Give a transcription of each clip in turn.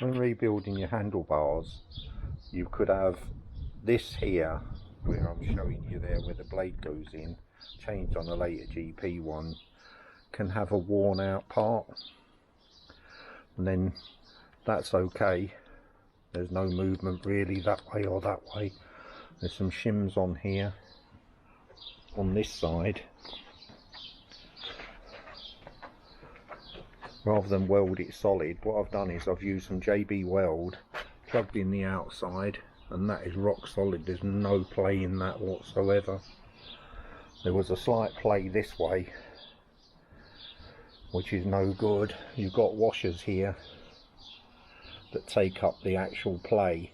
When rebuilding your handlebars, you could have this here, where I'm showing you there, where the blade goes in, changed on a later GP one, can have a worn out part, and then that's okay. There's no movement really that way or that way. There's some shims on here, on this side. Rather than weld it solid, what I've done is I've used some JB weld, plugged in the outside, and that is rock solid. There's no play in that whatsoever. There was a slight play this way, which is no good. You've got washers here that take up the actual play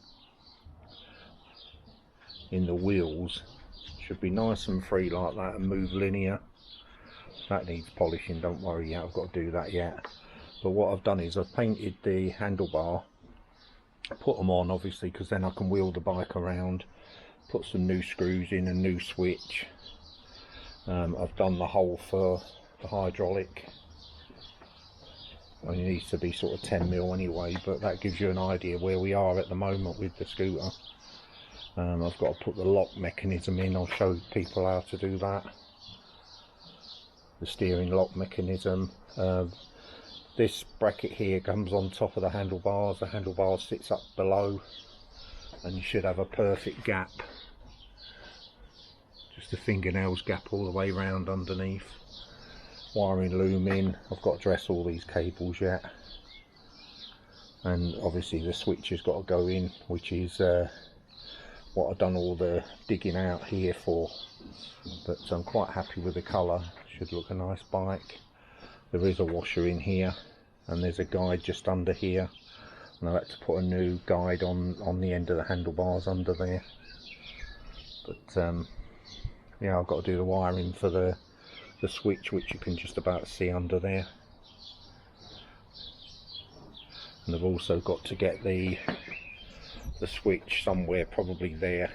in the wheels. Should be nice and free like that and move linear. That needs polishing, don't worry yet, I've got to do that yet. But what I've done is I've painted the handlebar, put them on obviously because then I can wheel the bike around, put some new screws in, a new switch. I've done the hole for the hydraulic. It needs to be sort of 10mm anyway, but that gives you an idea where we are at the moment with the scooter. I've got to put the lock mechanism in. I'll show people how to do that. The steering lock mechanism. This bracket here comes on top of the handlebars. The handlebar sits up below, and you should have a perfect gap, just a fingernails gap all the way round underneath. Wiring loom in. I've got to dress all these cables yet, and obviously the switch has got to go in, which is what I've done all the digging out here for. But I'm quite happy with the colour. Should look a nice bike. There is a washer in here, and there's a guide just under here, and I had to put a new guide on the end of the handlebars under there. But yeah, I've got to do the wiring for the switch, which you can just about see under there. And I've also got to get the switch somewhere, probably there,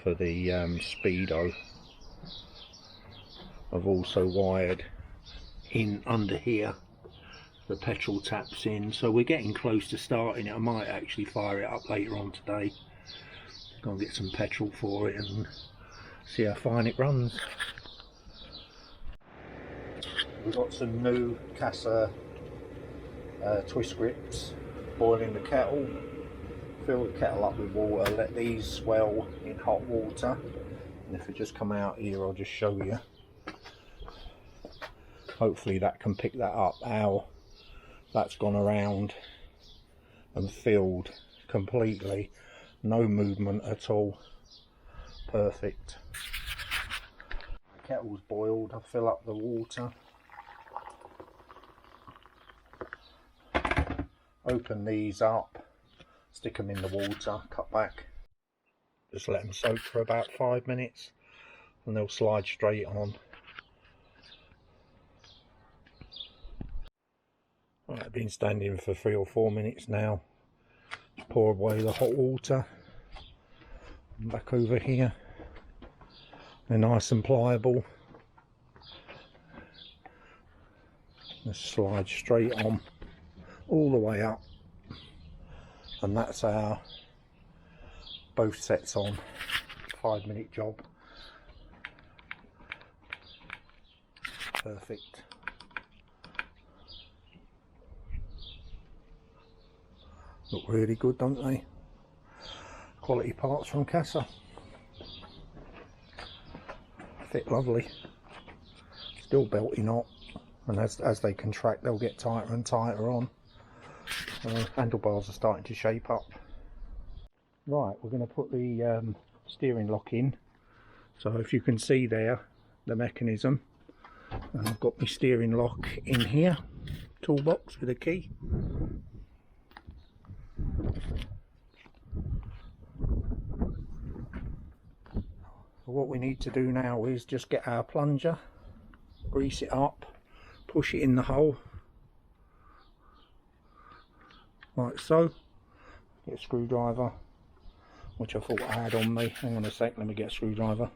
for the speedo. I've also wired in under here, the petrol taps in, so we're getting close to starting it. I might actually fire it up later on today, go and get some petrol for it and see how fine it runs. We've got some new Casa twist grips. Boiling the kettle, fill the kettle up with water, let these swell in hot water, and if we just come out here I'll just show you. Hopefully that can pick that up, how that's gone around and filled completely, no movement at all, perfect. The kettle's boiled, I fill up the water, open these up, stick them in the water, cut back, just let them soak for about 5 minutes and they'll slide straight on. Right, I've been standing for 3 or 4 minutes now. Just pour away the hot water. Back over here. They're nice and pliable. Just slide straight on, all the way up. And that's our both sets on. 5-minute job. Perfect. Look really good, don't they? Quality parts from Casa. Fit lovely. Still belting hot, and as they contract they'll get tighter and tighter on. Handlebars are starting to shape up. Right, we're going to put the steering lock in. So if you can see there, the mechanism. And I've got my steering lock in here. Toolbox with a key. So what we need to do now is just get our plunger, grease it up, push it in the hole, like so. Get a screwdriver, which I thought I had on me. Hang on a sec, let me get a screwdriver.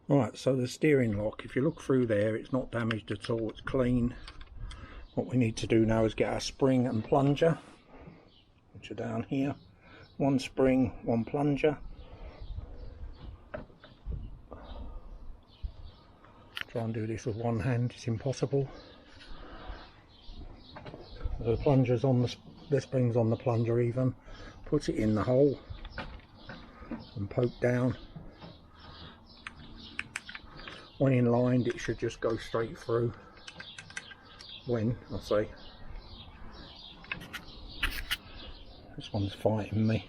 Right, so the steering lock, if you look through there, it's not damaged at all, it's clean. What we need to do now is get our spring and plunger, which are down here. One spring, one plunger. Try and do this with one hand, it's impossible. The plunger's on the spring's on the plunger even. Put it in the hole and poke down. When inlined, it should just go straight through. When, I say. This one's fighting me.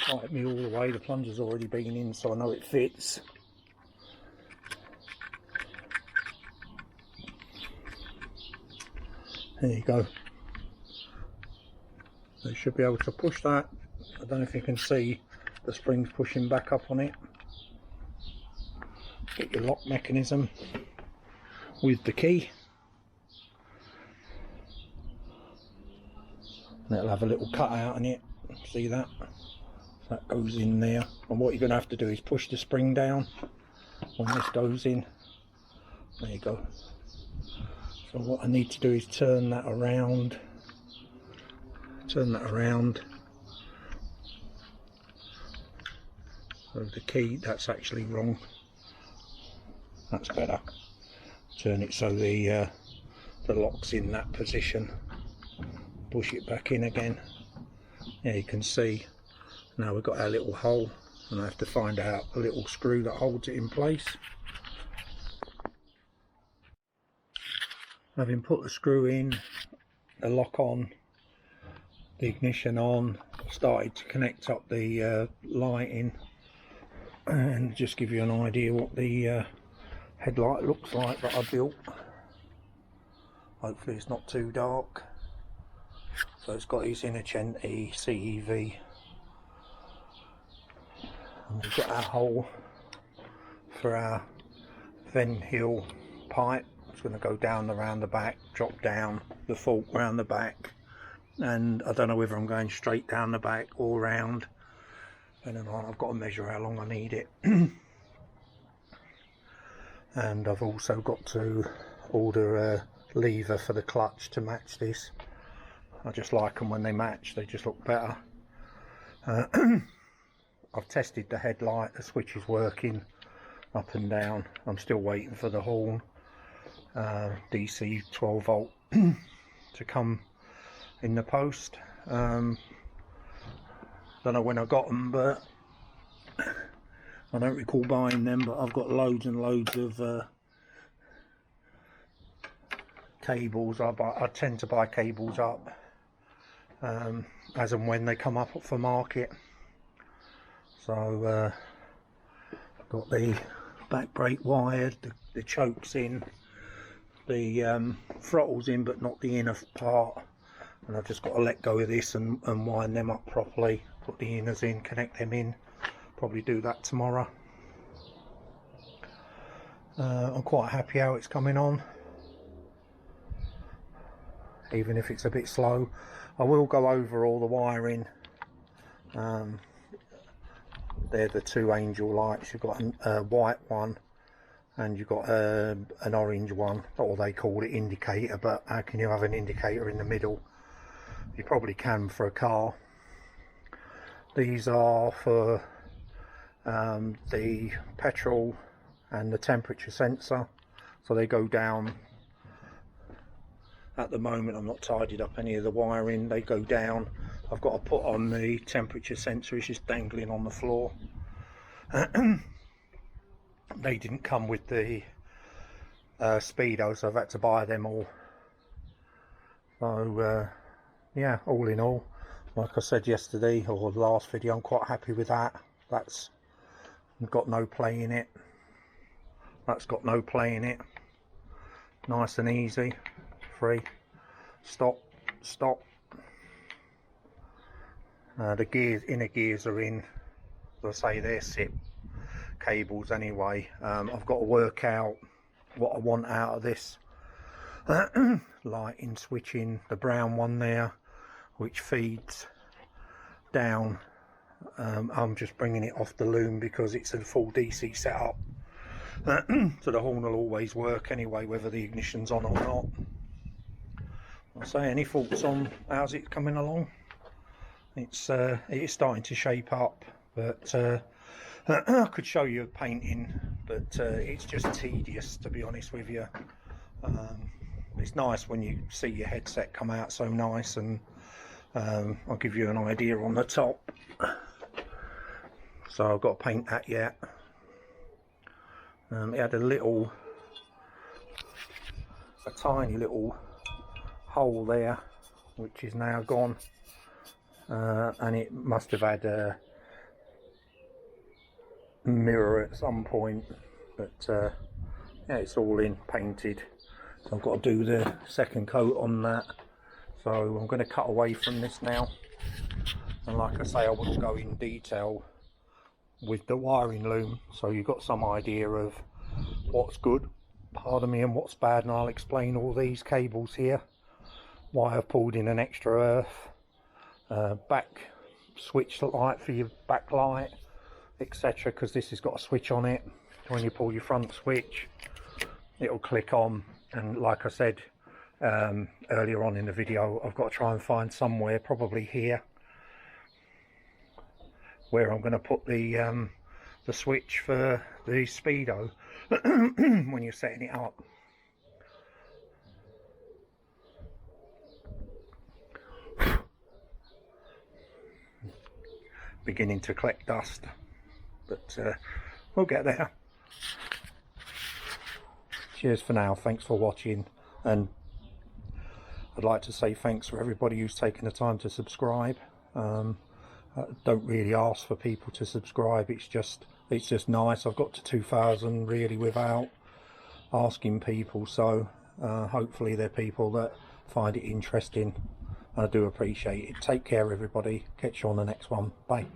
Fight me all the way. The plunger's already been in, so I know it fits. There you go. So you should be able to push that. I don't know if you can see the springs pushing back up on it. Get your lock mechanism with the key. And it'll have a little cut out in it. See that? That goes in there. And what you're going to have to do is push the spring down when this goes in. There you go. So what I need to do is turn that around. Turn that around. So the key, that's actually wrong. That's better. Turn it so the lock's in that position. Push it back in again. There you can see. Now we've got our little hole, and I have to find out a little screw that holds it in place. Having put the screw in, the lock on, the ignition on, started to connect up the lighting, and just give you an idea what the headlight looks like that I built. Hopefully it's not too dark. So it's got his Innocenti CEV. And we've got our hole for our vent hill pipe. It's going to go down around the back, drop down the fork round the back, and I don't know whether I'm going straight down the back or round, depending on, I've got to measure how long I need it. And I've also got to order a lever for the clutch to match this. I just like them when they match, they just look better. I've tested the headlight, the switch is working up and down. I'm still waiting for the horn, DC 12 volt to come in the post. Don't know when I got them, but I don't recall buying them, but I've got loads and loads of cables. I tend to buy cables up as and when they come up for market. So got the back brake wired, the choke's in, the throttle's in but not the inner part, and I've just got to let go of this and wind them up properly, put the inners in, connect them in, probably do that tomorrow. I'm quite happy how it's coming on, even if it's a bit slow. I will go over all the wiring. They're the two angel lights. You've got a white one and you've got an orange one, or they call it indicator, but how can you have an indicator in the middle? You probably can for a car. These are for the petrol and the temperature sensor, so they go down. At the moment I'm not tidied up any of the wiring, they go down. I've got to put on the temperature sensor, it's just dangling on the floor. They didn't come with the speedos, so I've had to buy them all. So yeah, all in all, like I said yesterday or the last video, I'm quite happy with that. That's got no play in it. That's got no play in it. Nice and easy. Free. Stop. Stop. The gears, inner gears are in. As I say, they're SIP cables anyway. I've got to work out what I want out of this lighting switching, the brown one there, which feeds down. I'm just bringing it off the loom because it's a full DC setup. So the horn will always work anyway, whether the ignition's on or not. I'll say, any thoughts on how's it coming along? It is starting to shape up, but I could show you painting, but it's just tedious, to be honest with you. It's nice when you see your headset come out so nice, and I'll give you an idea on the top. So I've got to paint that yet. It had a tiny little hole there, which is now gone, and it must have had a mirror at some point, but yeah, it's all in painted. So I've got to do the second coat on that, so I'm going to cut away from this now, and like I say, I will go in detail with the wiring loom, so you've got some idea of what's good, pardon me, and what's bad, and I'll explain all these cables here, why I've pulled in an extra earth, back switch light for your backlight, etc., because this has got a switch on it. When you pull your front switch, it'll click on, and like I said earlier on in the video, I've got to try and find somewhere, probably here, where I'm going to put the switch for the speedo when you're setting it up. Beginning to collect dust, but we'll get there. Cheers for now, thanks for watching, and I'd like to say thanks for everybody who's taken the time to subscribe. I don't really ask for people to subscribe, it's just nice. I've got to 2,000 really without asking people, so hopefully they're people that find it interesting. I do appreciate it. Take care everybody, catch you on the next one, bye.